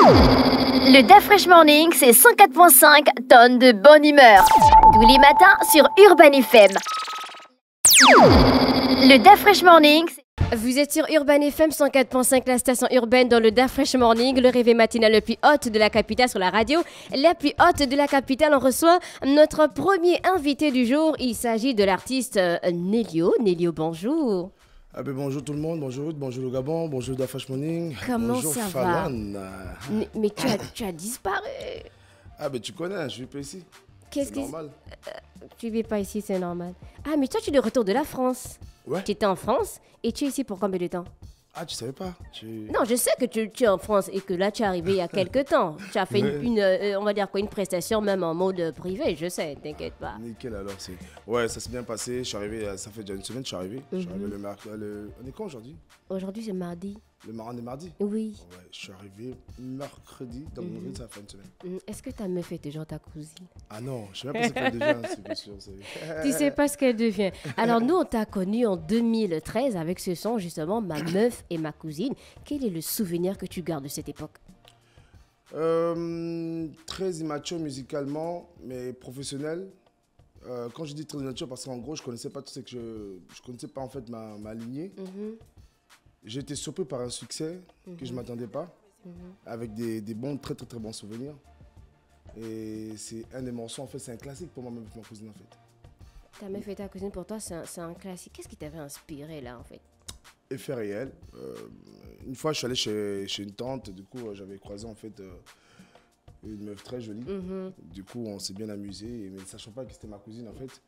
Le Da Fresh Morning, c'est 104.5 tonnes de bonne humeur. Tous les matins sur Urban FM. Le Da Fresh Morning, vous êtes sur Urban FM 104.5, la station urbaine dans le Da Fresh Morning, le réveil matinal le plus haute de la capitale sur la radio. La plus haute de la capitale, on reçoit notre premier invité du jour. Il s'agit de l'artiste Nélio. Nélio, bonjour. Ah ben bonjour tout le monde, bonjour Ruth, bonjour le Gabon, bonjour Da Fresh Morning. Comment bonjour ça Falan. va? Mais tu as disparu. Ah ben tu connais, je vis pas ici. Qu'est-ce C'est que normal. Tu vis pas ici, c'est normal. Ah, mais toi, tu es de retour de la France. Ouais. Tu étais en France et tu es ici pour combien de temps? Ah tu savais pas Non, je sais que tu es en France et que là, tu es arrivé il y a quelques temps. Tu as fait on va dire quoi, une prestation même en mode privé, je sais, t'inquiète pas. Nickel alors, c'est... Ouais, ça s'est bien passé, je suis arrivé, ça fait déjà une semaine que je suis arrivé. Je suis arrivé le mercredi, on est quand aujourd'hui? Aujourd'hui, c'est mardi. On est mardi? Oui. Ouais, je suis arrivé mercredi, donc mercredi ça fait une semaine. Est-ce que ta meuf est toujours ta cousine? Ah non, je sais même pas ce qu'elle devient, c'est bien sûr. Tu sais pas ce qu'elle devient. Alors nous, on t'a connu en 2013 avec ce son justement, Ma meuf et ma cousine. Quel est le souvenir que tu gardes de cette époque? Très immature musicalement, mais professionnel. Quand je dis très immature, parce qu'en gros, je connaissais pas tout ce que je connaissais pas en fait ma lignée. J'ai été surpris par un succès que je m'attendais pas, avec des bons, très très très bons souvenirs. Et c'est un des morceaux, en fait, c'est un classique pour moi, même ma cousine en fait. Ta meuf et ta cousine, pour toi, c'est un classique. Qu'est-ce qui t'avait inspiré là en fait? Effet réel. Une fois, je suis allé chez une tante, du coup, j'avais croisé en fait une meuf très jolie. Du coup, on s'est bien amusé, mais sachant pas que c'était ma cousine en fait.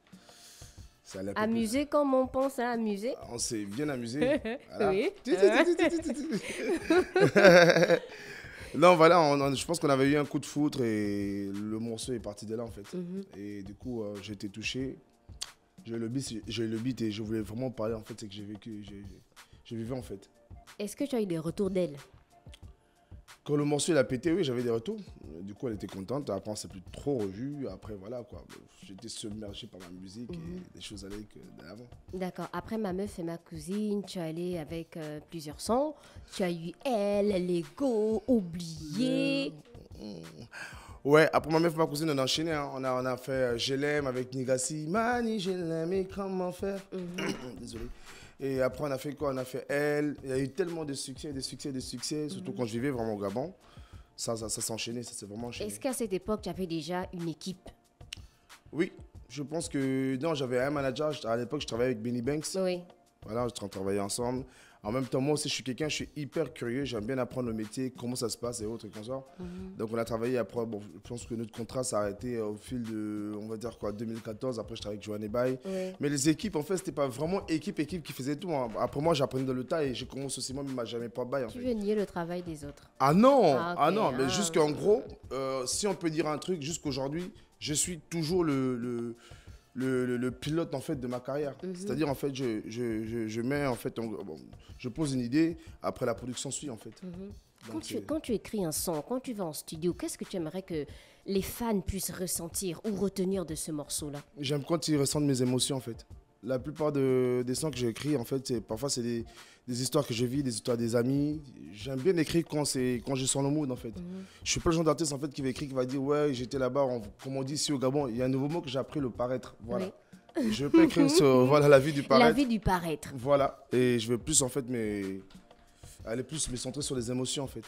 Ça allait un peu Amusé comme on pense à amuser? On s'est bien amusé. Voilà. Oui. Non, voilà, je pense qu'on avait eu un coup de foudre et le morceau est parti de là en fait. Et du coup, j'ai été touché. J'ai eu le beat et je voulais vraiment parler en fait, c'est que j'ai vécu, j'ai vécu en fait. Est-ce que tu as eu des retours d'elle? Quand le morceau il a pété, oui, j'avais des retours. Du coup, elle était contente. Après, on s'est plus trop revus. Après, voilà quoi. J'étais submergé par ma musique et des choses allaient de l'avant. D'accord. Après Ma meuf et ma cousine, tu es allé avec plusieurs sons. Tu as eu Elle, Lego, Oublié. Ouais, après Ma meuf, ma cousine, on a enchaîné. Hein. On a fait Je l'aime avec Nigassi. Mani, je l'aime et comment faire? Désolé. Et après, on a fait quoi? On a fait Elle. Il y a eu tellement de succès, surtout quand je vivais vraiment au Gabon. Ça s'est enchaîné, ça s'est vraiment enchaîné. Est-ce qu'à cette époque, tu avais déjà une équipe? Oui, je pense que... Non, j'avais un manager. À l'époque, je travaillais avec Benny Banks. Oui. Voilà, on travaillait ensemble. En même temps, moi aussi, je suis hyper curieux. J'aime bien apprendre le métier, comment ça se passe et autres comme ça. Donc, on a travaillé après. Bon, je pense que notre contrat s'est arrêté au fil de, on va dire quoi, 2014. Après, je travaillais avec Joanne Bay. Oui. Mais les équipes, en fait, c'était pas vraiment équipe qui faisait tout. Hein. Après, moi, j'apprenais dans le tas et j'ai commencé aussi, moi, mais jamais pas bail. Tu veux nier le travail des autres? Ah non, okay. Non, mais jusqu'en gros, si on peut dire un truc, jusqu'aujourd'hui, je suis toujours le pilote en fait de ma carrière. C'est-à-dire en fait je mets en fait je pose une idée, après la production suit en fait. Quand tu écris un son, quand tu vas en studio, qu'est-ce que tu aimerais que les fans puissent ressentir ou retenir de ce morceau-là? J'aime quand ils ressentent mes émotions en fait. La plupart des sons que j'écris en fait, parfois c'est des histoires que je vis, des histoires des amis. J'aime bien écrire quand je sens le mood en fait. Je suis pas le genre d'artiste en fait qui va écrire, qui va dire ouais j'étais là-bas, comme on dit ici au Gabon, il y a un nouveau mot que j'ai appris, le paraître. Voilà. Oui. Je veux pas écrire sur voilà, la vie du paraître. La vie du paraître. Voilà. Et je veux plus en fait aller plus me centrer sur les émotions en fait.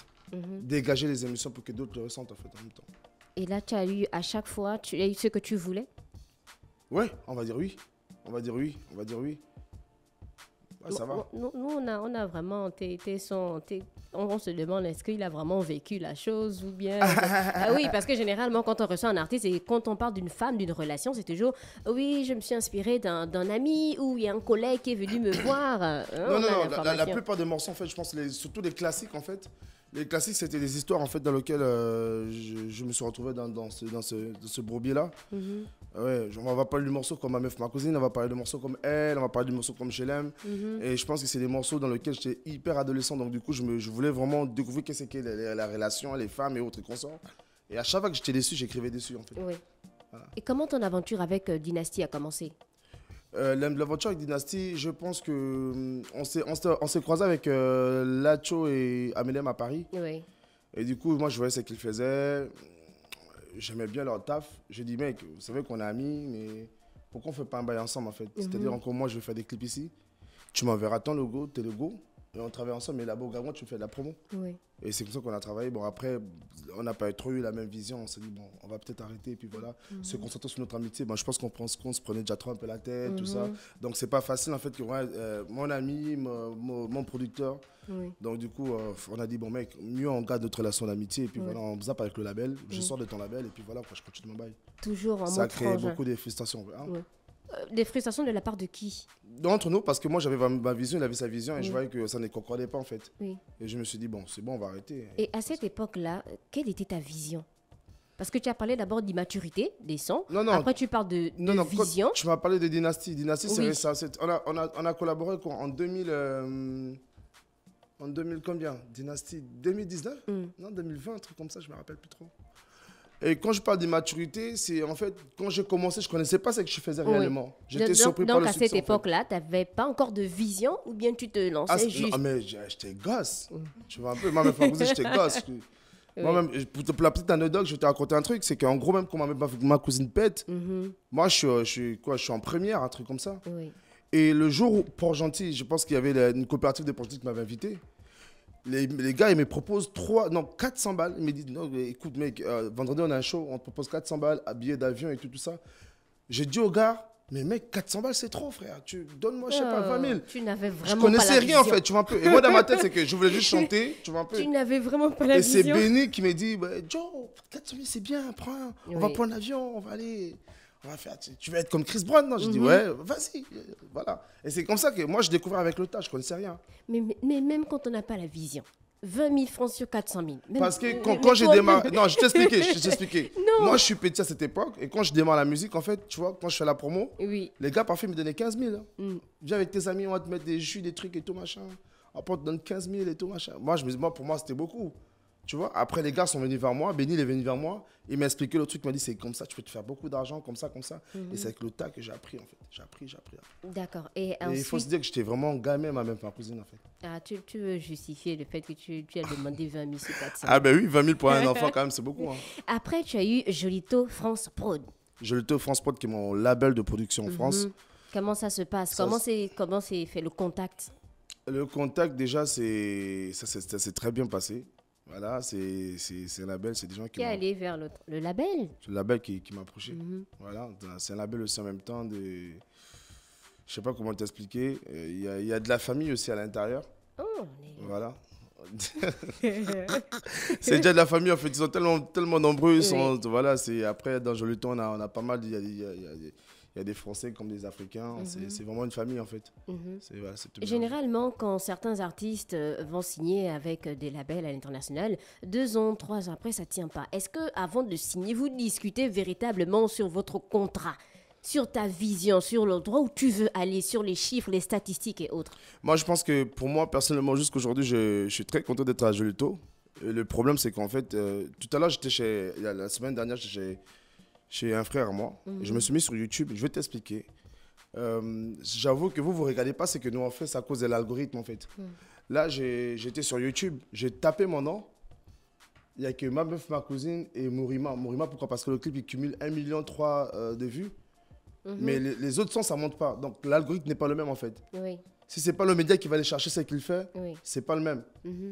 Dégager les émotions pour que d'autres le ressentent en fait en même temps. Et là tu as eu à chaque fois, tu as eu ce que tu voulais? Ouais, on va dire oui. On va dire oui. Ouais, ça va. Nous, on a vraiment on se demande est-ce qu'il a vraiment vécu la chose ou bien... Ah oui, parce que généralement, quand on reçoit un artiste et quand on parle d'une femme, d'une relation, c'est toujours oui, je me suis inspirée d'un ami ou il y a un collègue qui est venu me voir. Non, la plupart des morceaux, en fait, je pense, surtout les classiques, en fait. Les classiques, c'était des histoires en fait dans lesquelles je me suis retrouvé dans ce bourbier-là. Ouais, on va parler du morceau comme Ma meuf, ma cousine, on va parler de morceaux comme Elle, on va parler du morceau comme Je l'aime. Et je pense que c'est des morceaux dans lesquels j'étais hyper adolescent, donc du coup je voulais vraiment découvrir qu'est-ce qu'est la relation, les femmes et autres consorts. Et à chaque fois que j'étais dessus, j'écrivais dessus en fait. Oui. Voilà. Et comment ton aventure avec Dynasty a commencé? L'aventure avec Dynasty, je pense que on s'est croisé avec Lacho et Amélem à Paris. Oui. Et du coup, moi, je voyais ce qu'ils faisaient. J'aimais bien leur taf. J'ai dit, mec, vous savez qu'on est amis, mais pourquoi on ne fait pas un bail ensemble, en fait? C'est-à-dire, encore moi, je vais faire des clips ici. Tu m'enverras ton logo, tes logos, et on travaille ensemble. Mais là-bas, au Gabon, tu fais de la promo. Oui. Et c'est comme ça qu'on a travaillé. Bon, après, on n'a pas trop eu la même vision. On s'est dit, bon, on va peut-être arrêter. Et puis voilà, se concentrer sur notre amitié. Bon, je pense qu'on se prenait déjà trop un peu la tête, tout ça. Donc, c'est pas facile, en fait, que mon ami, mon producteur. Oui. Donc, du coup, on a dit, bon, mec, mieux on garde notre relation d'amitié. Et puis voilà, on zappe avec le label. Je sors de ton label. Et puis voilà, je continue mon bail. Toujours en ça a créé beaucoup de frustrations. Hein. Oui. Des frustrations de la part de qui? Entre nous, parce que moi j'avais ma vision, il avait sa vision et je voyais que ça ne concordait pas en fait. Oui. Et je me suis dit, bon, c'est bon, on va arrêter. Et à cette époque-là, quelle était ta vision? Parce que tu as parlé d'abord d'immaturité, des sons. Non. Après, tu parles de vision. Tu m'as parlé de Dynasty. Dynasty, c'est ça. On a collaboré en 2000. En 2000 combien? Dynasty 2019 Non, 2020, un truc comme ça, je ne me rappelle plus trop. Et quand je parle d'immaturité, c'est en fait, quand j'ai commencé, je ne connaissais pas ce que je faisais réellement. J'étais surpris par le succès. Donc, à cette époque-là, tu n'avais pas encore de vision ou bien tu te lançais juste? Non, mais j'étais gosse. Tu vois un peu, moi-même, j'étais gosse. Moi-même, pour la petite anecdote, je vais te raconter un truc, c'est qu'en gros, même quand ma cousine pète, moi, je suis en première, un truc comme ça. Oui. Et le jour où Port-Gentil, je pense qu'il y avait une coopérative de Port-Gentil qui m'avait invité. Les gars, ils me proposent 400 balles. Ils me disent, non, écoute, mec, vendredi, on a un show, on te propose 400 balles, à billets d'avion et tout ça. J'ai dit au gars, mais mec, 400 balles, c'est trop, frère. Donne-moi, je sais pas, 20 000. Tu n'avais vraiment je connaissais rien, en fait, tu vois un peu. Et moi, dans ma tête, c'est que je voulais juste chanter, tu vois un peu. Tu n'avais vraiment pas la vision. Et c'est Benny qui m'a dit, bah, Joe, 400 000, c'est bien, prends. On va prendre l'avion, on va aller... On va faire, tu vas être comme Chris Brown, non? Je dis, ouais, vas-y. Voilà. Et c'est comme ça que moi, je découvrais avec le tas, je connaissais rien. Mais même quand on n'a pas la vision, 20 000 francs sur 400 000. Parce que quand j'ai démarré... Non, je t'expliquais. Moi, je suis petit à cette époque. Et quand je démarre la musique, en fait, tu vois, quand je fais la promo, les gars, parfois, ils me donnaient 15 000. Viens avec tes amis, on va te mettre des jus, des trucs et tout, machin. Après, on te donne 15 000 et tout, machin. Pour moi, c'était beaucoup. Tu vois, après, les gars sont venus vers moi. Benny est venu vers moi. Il m'a expliqué le truc. Il m'a dit, c'est comme ça, tu peux te faire beaucoup d'argent, comme ça, comme ça. Et c'est avec le tas que j'ai appris, en fait. J'ai appris. D'accord. Et il faut se dire que j'étais vraiment gamin, ma cousine, en fait. Ah, tu veux justifier le fait que tu as demandé 20 000 sur 400. Ah, ben oui, 20 000 pour un enfant, quand même, c'est beaucoup. Hein. Après, tu as eu Jolito France Prod. Jolito France Prod, qui est mon label de production en France. Comment ça se passe? Comment c'est fait le contact? Le contact, déjà, ça s'est très bien passé. Voilà, c'est un label, c'est des gens qui... est allé vers le label? C'est le label qui m'a approché. Voilà, c'est un label aussi en même temps de... Je sais pas comment t'expliquer. Il y a de la famille aussi à l'intérieur. Oh, voilà. C'est déjà de la famille, en fait. Ils sont tellement nombreux. Voilà, après, dans Jolito, on a pas mal... Il y a des Français comme des Africains. C'est vraiment une famille, en fait. Voilà, généralement, quand certains artistes vont signer avec des labels à l'international, 2 ans, 3 ans après, ça ne tient pas. Est-ce qu'avant de signer, vous discutez véritablement sur votre contrat, sur ta vision, sur l'endroit où tu veux aller, sur les chiffres, les statistiques et autres? Moi, je pense que pour moi, personnellement, jusqu'aujourd'hui, je suis très content d'être à Jolito. Le problème, c'est qu'en fait, tout à l'heure, la semaine dernière, j'étais chez un frère à moi. Et je me suis mis sur YouTube. Je vais t'expliquer. J'avoue que vous ne regardez pas ce que nous on fait, c'est à cause de l'algorithme en fait. Là, j'étais sur YouTube, j'ai tapé mon nom. Il n'y a que ma meuf, ma cousine et Mourima. Mourima, pourquoi? Parce que le clip, il cumule 1,3 million de vues. Mais les autres sons, ça ne monte pas. Donc l'algorithme n'est pas le même en fait. Oui. Si ce n'est pas le média qui va aller chercher ce qu'il fait, ce n'est pas le même.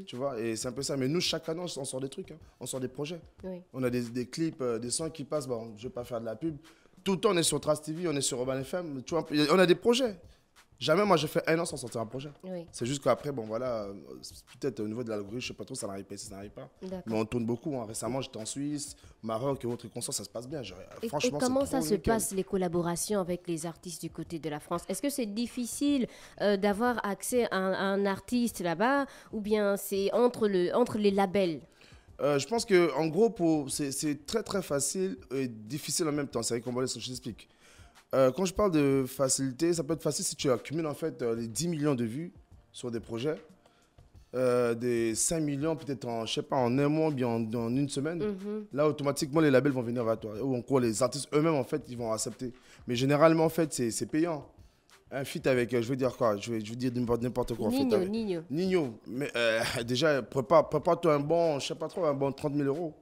Tu vois, et c'est un peu ça. Mais nous, chaque année, on sort des trucs, hein. On sort des projets. On a des clips, des sons qui passent. Bon, je ne vais pas faire de la pub. Tout le temps, on est sur Trace TV, on est sur Urban FM. Tu vois, on a des projets. Jamais, moi, j'ai fait 1 an sans sortir un projet. C'est juste qu'après, bon, voilà, peut-être au niveau de l'algorithme, je ne sais pas trop, ça n'arrive pas ici, ça n'arrive pas. Mais on tourne beaucoup. Hein. Récemment, j'étais en Suisse, Maroc et autres consorts, ça se passe bien. Franchement, et comment ça se passe, les collaborations avec les artistes du côté de la France? Est-ce que c'est difficile d'avoir accès à un artiste là-bas ou bien c'est entre les labels? Je pense qu'en gros, c'est très, très facile et difficile en même temps. C'est vrai qu'on va je t'explique. Quand je parle de facilité, ça peut être facile si tu accumules en fait les 10 millions de vues sur des projets, des 5 millions peut-être je sais pas, en un mois ou bien en une semaine. Là, automatiquement, les labels vont venir vers toi. Ou encore, les artistes eux-mêmes, en fait, ils vont accepter. Mais généralement, en fait, c'est payant. Un feat avec, je veux dire quoi? Je vais dire n'importe quoi. Nino. Mais déjà, prépare-toi un bon, je sais pas trop, un bon 30 000 euros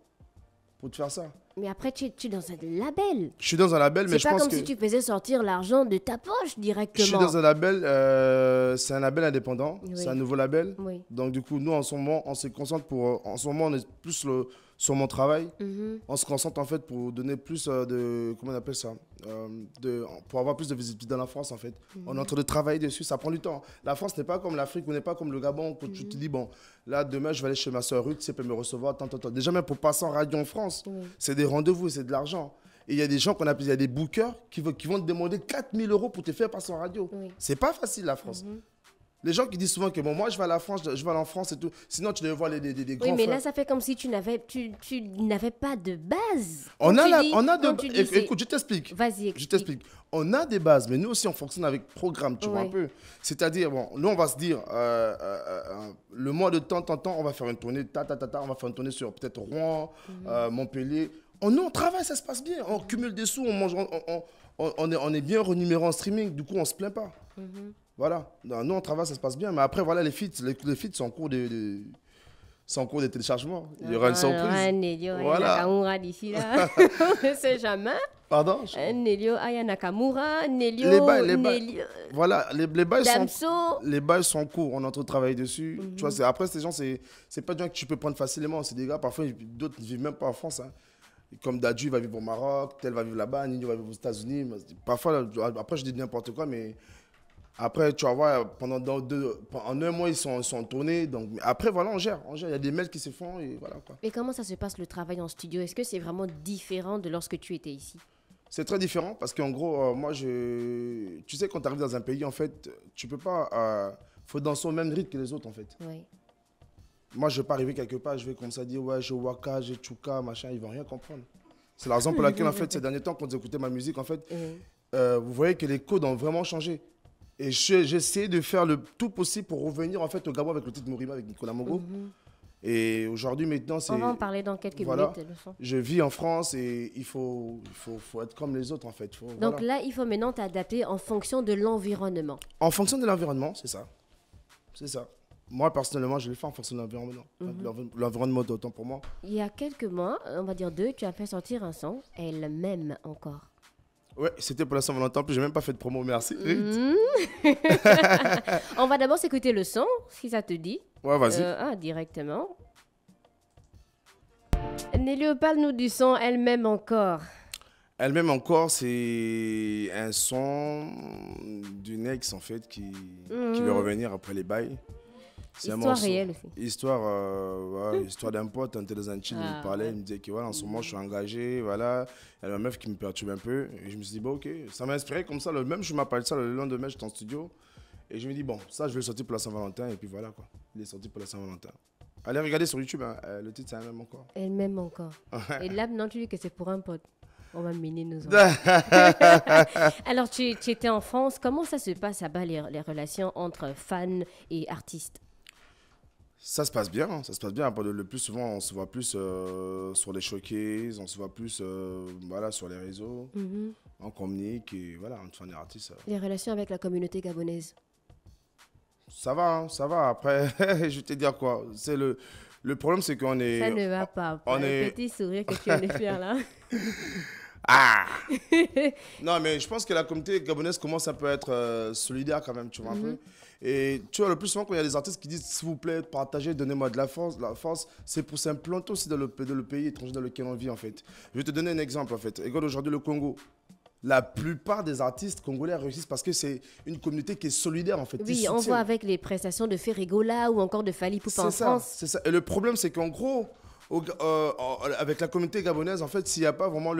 pour te faire ça. Mais après, tu es dans un label. Je suis dans un label, mais je pense que... C'est pas comme si tu faisais sortir l'argent de ta poche directement. Je suis dans un label, c'est un label indépendant, oui. C'est un nouveau label. Oui. Donc du coup, nous, en ce moment, on se concentre pour... En ce moment, on est plus sur mon travail. On se concentre en fait pour donner plus de... Comment on appelle ça pour avoir plus de visibilité dans la France, en fait. On est en train de travailler dessus, ça prend du temps. La France n'est pas comme l'Afrique, ou n'est pas comme le Gabon, où tu te dis, bon, là, demain, je vais aller chez ma soeur Ruth, si elle peut me recevoir, tant. Déjà, même pour passer en radio en France, c'est des rendez-vous, c'est de l'argent. Et il y a des gens qu'on appelle, il y a des bookers qui vont te demander 4 000 euros pour te faire passer en radio. C'est pas facile, la France. Les gens qui disent souvent que bon, moi je vais à la France, je vais en France et tout. Sinon tu devais voir des grands. Oui, mais frères. là ça fait comme si tu n'avais pas de base. Écoute, je t'explique. Vas-y, explique. Je t'explique. On a des bases, mais nous aussi on fonctionne avec programme, tu vois un peu. C'est-à-dire, bon, nous on va se dire, le mois de temps, on va faire une tournée, on va faire une tournée sur peut-être Rouen, Montpellier. Nous on travaille, ça se passe bien. On cumule des sous, on mange, on est bien renuméré en streaming, du coup on se plaint pas. Voilà, nous on travaille, ça se passe bien, mais après voilà les feats sont en cours de téléchargement. Il y aura une surprise. Voilà. D'ici là, c'est jamais. Pardon. Nelio Aya Nakamura, Nelio. Voilà, les bails sont en cours, on est en train de travailler dessus. Tu vois, après ces gens, c'est pas des gens que tu peux prendre facilement, c'est des gars parfois d'autres ne vivent même pas en France. Hein. Comme Dadju va vivre au Maroc, tel va vivre là-bas, Nino va vivre aux États-Unis. Parfois, après je dis n'importe quoi, mais après, tu vas voir, en un mois, ils sont tournés. Donc, après, voilà, on gère. Il y a des mails qui se font et voilà quoi. Et comment ça se passe le travail en studio? Est-ce que c'est vraiment différent de lorsque tu étais ici? C'est très différent parce qu'en gros, tu sais, quand tu arrives dans un pays, en fait, tu peux pas... faut danser au même rythme que les autres, en fait. Oui. Moi, je vais pas arriver quelque part, je vais comme ça dire, ouais, j'ai Waka, j'ai Chuka, machin, ils vont rien comprendre. C'est la raison pour laquelle, en fait, ces derniers temps, quand vous écoutez ma musique, en fait, vous voyez que les codes ont vraiment changé. Et j'essaie de faire le tout possible pour revenir en fait au Gabon avec le titre Morima avec Nicolas Mogo. Et aujourd'hui, maintenant, c'est... On va en parler dans quelques minutes. Je vis en France et il faut être comme les autres en fait. Donc là, il faut maintenant t'adapter en fonction de l'environnement. En fonction de l'environnement, c'est ça. C'est ça. Moi, personnellement, je le fais en fonction de l'environnement. L'environnement d'autant pour moi. Il y a quelques mois, on va dire 2, tu as fait sortir un son, Elle m'aime encore. Ouais, c'était pour la Saint-Valentin, puis j'ai même pas fait de promo, merci. On va d'abord s'écouter le son, si ça te dit. Ouais, vas-y. Directement. Nelio, parle-nous du son Elle m'aime encore. Elle m'aime encore, c'est un son d'une ex en fait qui veut revenir après les bails. Histoire réelle aussi. Histoire d'un pote, un télésanchil, il me parlait, il me disait que voilà, en ce moment je suis engagé, voilà. Il y a une meuf qui me perturbe un peu. Et je me suis dit, bon, ok, ça m'a inspiré comme ça. Même je m'appelle ça le lendemain, j'étais en studio. Et je me dis, bon, ça je vais le sortir pour la Saint-Valentin. Et puis voilà quoi, il est sorti pour la Saint-Valentin. Allez regarder sur YouTube, hein, le titre c'est Elle m'aime encore. Elle m'aime encore. Et là, maintenant tu dis que c'est pour un pote. On va mener nos enfants. Alors tu étais en France, comment ça se passe là-bas les relations entre fans et artistes? Ça se passe bien, ça se passe bien. Le plus souvent, on se voit plus sur les showcases, on se voit plus voilà, sur les réseaux, on communique et voilà, on est artiste. Les relations avec la communauté gabonaise? Ça va, hein, ça va. Après, je vais te dire quoi. Le problème, c'est qu'on est... Ça ne va pas. Le petit sourire que tu viens de faire là. Non, mais je pense que la communauté gabonaise commence un peu à être solidaire quand même, tu vois un peu. Et tu vois, le plus souvent, quand il y a des artistes qui disent s'il vous plaît, partagez, donnez-moi de la force, c'est pour s'implanter aussi dans le pays étranger dans lequel on vit en fait. Je vais te donner un exemple en fait. Regarde aujourd'hui le Congo. La plupart des artistes congolais réussissent parce que c'est une communauté qui est solidaire en fait. Oui, on voit avec les prestations de Ferregola ou encore de Fally Ipupa en France. C'est ça. Et le problème, c'est qu'en gros, avec la communauté gabonaise, en fait, s'il n'y a pas vraiment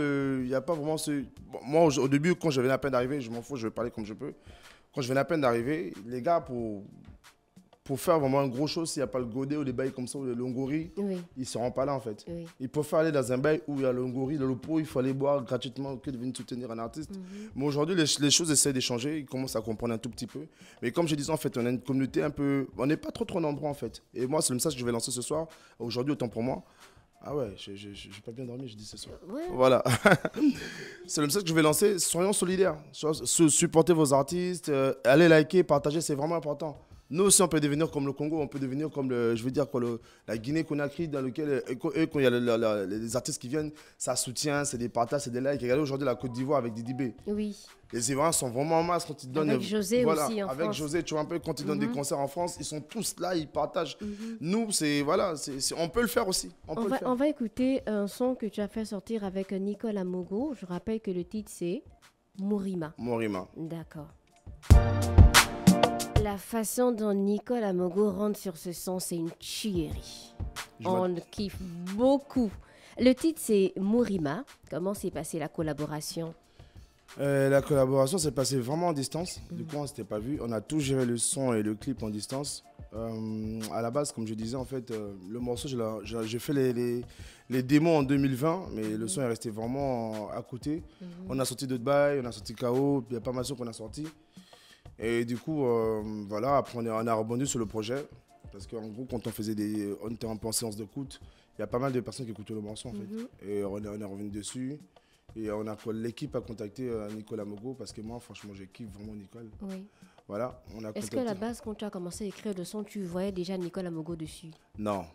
ce... Bon, moi, au début, quand je venais à peine d'arriver, je m'en fous, je vais parler comme je peux. Quand je venais à peine d'arriver, les gars, pour faire vraiment un gros show, s'il n'y a pas le godet ou les bails comme ça, ou le longori, ils ne seront pas là en fait. Ils peuvent aller dans un bail où il y a le longori, le lopo, il faut aller boire gratuitement que de venir soutenir un artiste. Mais aujourd'hui, les choses essaient d'échanger, ils commencent à comprendre un tout petit peu. Mais comme je disais, en fait, on a une communauté un peu... On n'est pas trop nombreux en fait. Et moi, c'est le message que je vais lancer ce soir, aujourd'hui autant pour moi. Ah ouais, j'ai pas bien dormi, je dis ce soir. Ouais. Voilà. C'est le message que je vais lancer. Soyons solidaires. Supportez vos artistes. Allez liker, partager, c'est vraiment important. Nous aussi, on peut devenir comme le Congo, on peut devenir comme, je veux dire, quoi, la Guinée-Conakry, dans lequel, quand il y a les artistes qui viennent, ça soutient, c'est des partages, c'est des likes. Regardez aujourd'hui la Côte d'Ivoire avec Didi B. Oui. Les Ivoiriens sont vraiment en masse quand ils donnent. Avec José aussi en avec France. José, tu vois un peu, quand ils donnent des concerts en France, ils sont tous là, ils partagent. Nous, c'est, voilà, on peut le faire aussi. On va écouter un son que tu as fait sortir avec Nicole Amogo. Je rappelle que le titre, c'est Mourima. Mourima. D'accord. La façon dont Nicole Amogo rentre sur ce son, c'est une tuerie. On kiffe beaucoup. Le titre, c'est Mourima. Comment s'est passée la collaboration? La collaboration s'est passée vraiment en distance. Du coup, on ne s'était pas vu. On a tout géré le son et le clip en distance. À la base, comme je disais, en fait, le morceau, j'ai fait les démos en 2020, mais le son est resté vraiment à côté. On a sorti d'autres bails, on a sorti KO, puis il y a pas mal de sons qu'on a sortis. Et du coup, voilà, après, on a rebondi sur le projet. Parce qu'en gros, quand on était un peu en séance d'écoute, il y a pas mal de personnes qui écoutaient le morceau, en fait. Et on est revenu dessus. Et l'équipe a contacté Nicole Amogo parce que moi, franchement, je kiffe vraiment Nicole. Oui. Voilà, Est-ce qu'à la base, quand tu as commencé à écrire le son, tu voyais déjà Nicole Amogo dessus? Non.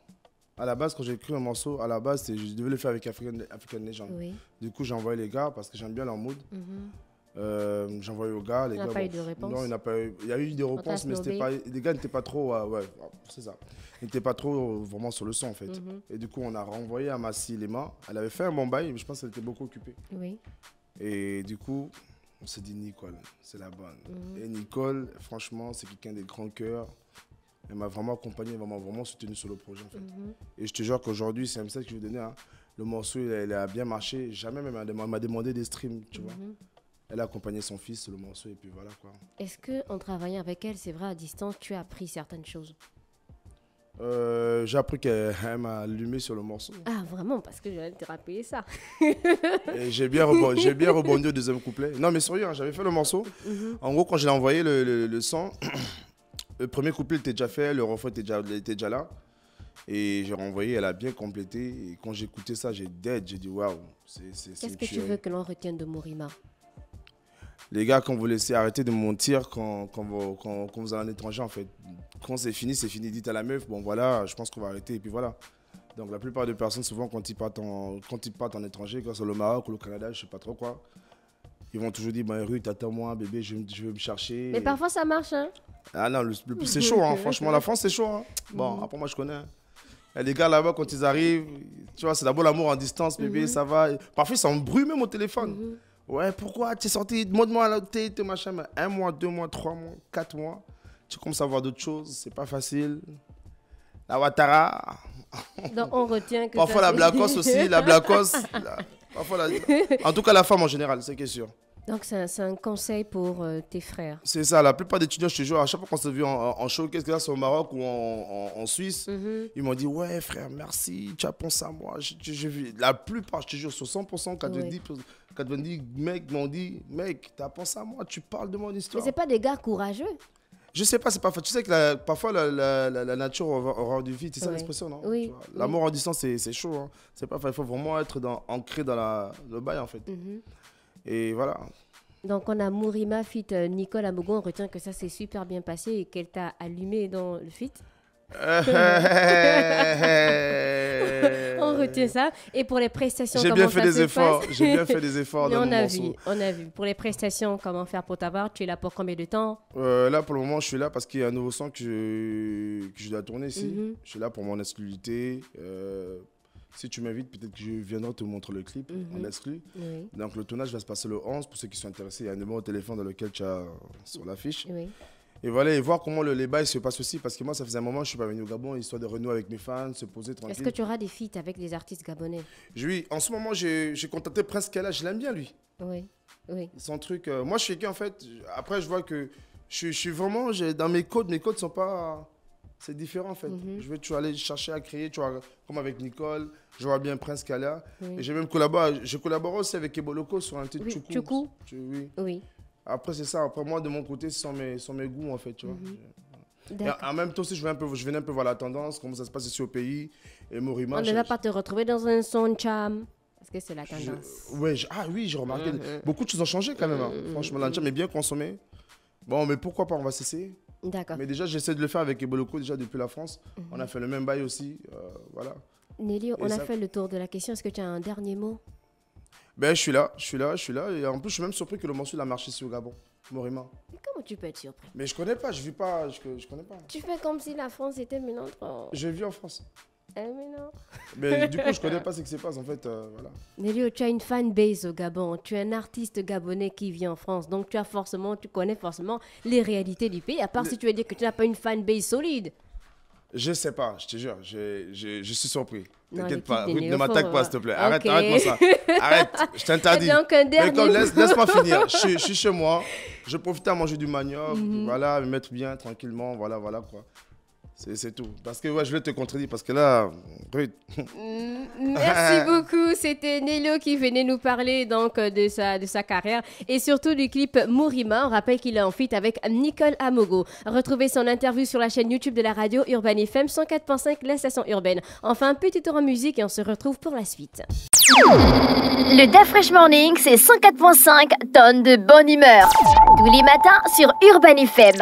À la base, quand j'ai écrit un morceau, je devais le faire avec African Legend. Oui. Du coup, j'ai envoyé les gars parce que j'aime bien leur mood. J'ai envoyé aux gars. Il n'y a pas eu de réponse? Non, il y a eu des réponses, mais les gars n'étaient pas trop. Ouais, c'est ça. Ils n'étaient pas trop vraiment sur le son, en fait. Et du coup, on a renvoyé à Massy Lema. Elle avait fait un bon bail, mais je pense qu'elle était beaucoup occupée. Oui. Et du coup, on s'est dit Nicole, c'est la bonne. Et Nicole, franchement, c'est quelqu'un de grand cœur. Elle m'a vraiment accompagné, vraiment soutenu sur le projet, en fait. Et je te jure qu'aujourd'hui, c'est un message que je vais donner. Hein. Le morceau, il a bien marché. Jamais même elle m'a demandé des streams, tu vois. Elle a accompagné son fils sur le morceau et puis voilà quoi. Est-ce qu'en travaillant avec elle, c'est vrai, à distance, tu as appris certaines choses? J'ai appris qu'elle m'a allumé sur le morceau. Ah, vraiment? Parce que j'allais te rappeler ça. Et j'ai bien rebondi au deuxième couplet. Non, mais sérieux, hein, j'avais fait le morceau. En gros, quand je l'ai envoyé le son, le premier couplet était déjà fait, le refrain était déjà là. Et j'ai renvoyé, elle a bien complété. Et quand j'ai écouté ça, j'ai dit waouh. Qu'est-ce que tu veux que l'on retienne de Mourima? Les gars, quand vous laissez arrêter de mentir quand vous allez à l'étranger, en fait. Quand c'est fini, c'est fini. Dites à la meuf, bon voilà, je pense qu'on va arrêter et puis voilà. Donc la plupart des personnes, souvent, quand ils partent en étranger, quand c'est le Maroc ou le Canada, je sais pas trop quoi, ils vont toujours dire, bah, Ruth, attends-moi, bébé, je vais me chercher. Mais parfois, ça marche, hein? Ah non, c'est chaud, hein. Franchement, la France, c'est chaud. Hein. Bon, après, moi, je connais. Et les gars là-bas, quand ils arrivent, tu vois, c'est d'abord l'amour en distance, bébé, ça va. Parfois, ils s'embrouillent même au téléphone. Ouais, pourquoi tu es sorti? Demande-moi là où t'es, machin. Mais 1 mois, 2 mois, 3 mois, 4 mois. Tu commences à voir d'autres choses, c'est pas facile. La Ouattara. Donc on retient que parfois la Blacos aussi, la Blacos. En tout cas, la femme en général, c'est qui est sûr. Donc c'est un conseil pour tes frères. C'est ça, la plupart des étudiants, je te jure, à chaque fois qu'on s'est vu en show, qu'est-ce que là, c'est au Maroc ou en Suisse, ils m'ont dit, ouais frère, merci, tu as pensé à moi. La plupart, je te jure, sur 100%, 90 mecs m'ont dit, mec, tu as pensé à moi, tu parles de mon histoire. Mais c'est pas des gars courageux? Je sais pas, c'est pas. Tu sais que parfois la nature aura du vide, c'est ça l'expression, non? Oui. L'amour en distance, c'est chaud. Hein. C'est pas, il faut vraiment être ancré dans le bail en fait. Et voilà. Donc on a Mourima fit Nicole Amogo, on retient que ça s'est super bien passé et qu'elle t'a allumé dans le feat. On retient ça. Et pour les prestations, j'ai bien fait des efforts. J'ai bien fait des efforts dans mon morceau. On a vu. Pour les prestations, comment faire pour t'avoir? Tu es là pour combien de temps? Là, pour le moment, je suis là parce qu'il y a un nouveau son que je dois tourner ici. Je suis là pour mon exclusivité. Si tu m'invites, peut-être que je viendrai te montrer le clip en exclu. Donc, le tournage va se passer le 11. Pour ceux qui sont intéressés, il y a un numéro de téléphone dans lequel tu as sur l'affiche. Et voilà, et voir comment les bails se passent aussi. Parce que moi, ça faisait un moment que je ne suis pas venu au Gabon, histoire de renouer avec mes fans, se poser tranquille. Est-ce que tu auras des feats avec des artistes gabonais? Oui, en ce moment, j'ai contacté Prince Kala, je l'aime bien lui. Oui. Son truc. Moi, je suis quelqu'un, en fait, après, je vois que je suis vraiment, dans mes codes sont pas. C'est différent, en fait. Je vais toujours aller chercher à créer, tu vois, comme avec Nicole, je vois bien Prince Kala. Et j'ai même collaboré aussi avec Eboloko sur un titre Tchoukou. Oui. Après, c'est ça. Après, moi, de mon côté, ce sont mes goûts, en fait, tu vois. Et en même temps aussi, je venais un peu voir la tendance, comment ça se passe ici au pays. Et Morima... On ne va pas te retrouver dans un son cham. Est-ce que c'est la tendance? Ah oui, j'ai remarqué. Beaucoup de choses ont changé quand même. Hein. Franchement, la cham est bien consommée. Bon, mais pourquoi pas, on va cesser. D'accord. Mais déjà, j'essaie de le faire avec Eboloko, déjà depuis la France. On a fait le même bail aussi. Voilà. Nelly, on a fait le tour de la question. Est-ce que tu as un dernier mot? Ben, je suis là. Et en plus, je suis même surpris que le morceau a marché ici au Gabon. Morima. Comment tu peux être surpris? Mais je connais pas, je vis pas, je connais pas. Tu fais comme si la France était maintenant. Je vis en France. Mais non. Mais du coup, je connais pas ce qui se passe en fait. Voilà. Nelly, tu as une fanbase au Gabon. Tu es un artiste gabonais qui vit en France. Donc, tu connais forcément les réalités du pays. À part si tu veux dire que tu n'as pas une fanbase solide. Je sais pas, je te jure, je suis surpris. T'inquiète pas, Ruth, ne m'attaque pas s'il te plaît. Arrête, arrête-moi ça. Arrête, je t'interdis. Donc, un dernier... Laisse-moi finir. Je suis chez moi, je profite à manger du manioc, voilà, me mettre bien, tranquillement, voilà quoi. C'est tout. Parce que je vais te contredire, parce que là, Ruth... Merci beaucoup. C'était Nelio qui venait nous parler donc de sa carrière et surtout du clip Morima. On rappelle qu'il est en feat avec Nicole Amogo. Retrouvez son interview sur la chaîne YouTube de la radio Urban FM 104.5, la station urbaine. Enfin, petit tour en musique et on se retrouve pour la suite. Le Da Fresh Morning, c'est 104.5 tonnes de bonne humeur. Tous les matins sur Urban FM.